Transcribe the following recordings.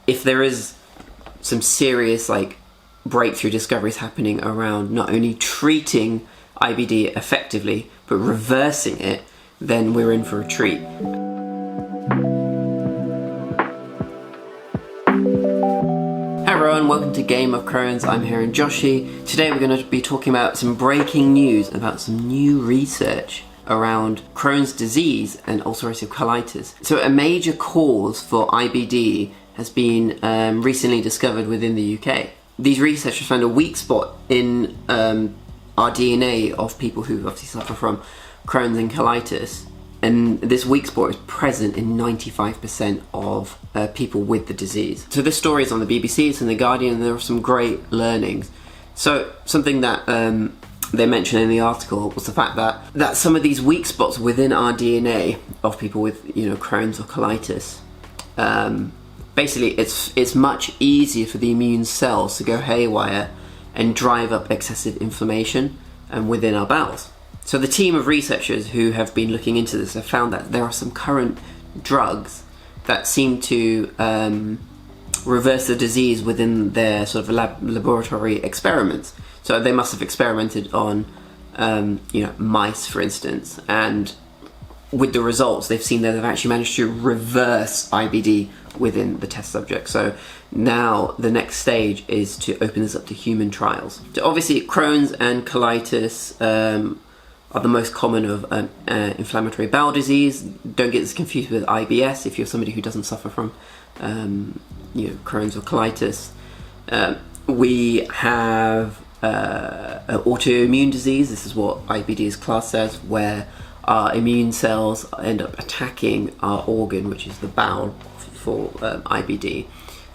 if there is some serious breakthrough discoveries happening around not only treating IBD effectively but reversing it, then we're in for a treat. Hey everyone, welcome to Game of Crohn's. I'm here in Joshi. Today we're going to be talking about some breaking news about some new research around Crohn's disease and ulcerative colitis. So a major cause for IBD has been recently discovered within the UK. These researchers found a weak spot in our DNA of people who obviously suffer from Crohn's and colitis, and this weak spot is present in 95% of people with the disease. So this story is on the BBC, it's in The Guardian, and there are some great learnings. So something that they mentioned in the article was the fact that some of these weak spots within our DNA of people with Crohn's or colitis, basically it's much easier for the immune cells to go haywire and drive up excessive inflammation within our bowels. So the team of researchers who have been looking into this have found that there are some current drugs that seem to reverse the disease within their sort of laboratory experiments. So they must have experimented on mice, for instance, and with the results they've seen that they've actually managed to reverse IBD within the test subject. So now the next stage is to open this up to human trials. So obviously Crohn's and colitis are the most common of inflammatory bowel disease. Don't get this confused with IBS if you're somebody who doesn't suffer from Crohn's or colitis. We have an autoimmune disease. This is what IBD is classed as, where our immune cells end up attacking our organ, which is the bowel, for IBD,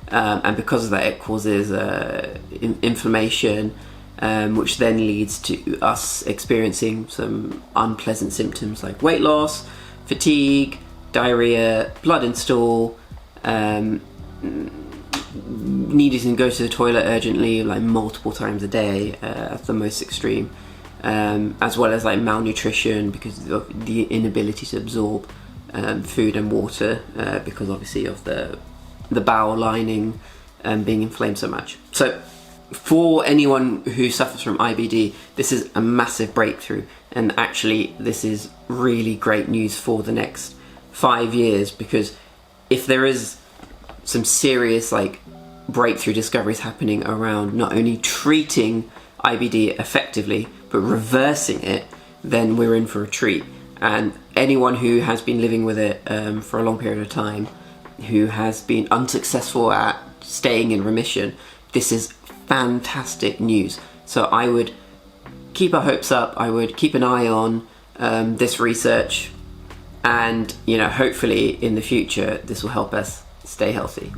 and because of that it causes inflammation, which then leads to us experiencing some unpleasant symptoms like weight loss, fatigue, diarrhea, blood in stool, needing to go to the toilet urgently multiple times a day at the most extreme, as well as malnutrition because of the inability to absorb food and water because obviously of the bowel lining being inflamed so much. So for anyone who suffers from IBD, this is a massive breakthrough, and actually this is really great news for the next 5 years, because if there is some serious breakthrough discoveries happening around not only treating IBD effectively but reversing it, then we're in for a treat. And anyone who has been living with it for a long period of time, who has been unsuccessful at staying in remission, this is fantastic news. So I would keep our hopes up, I would keep an eye on this research, and hopefully in the future this will help us stay healthy.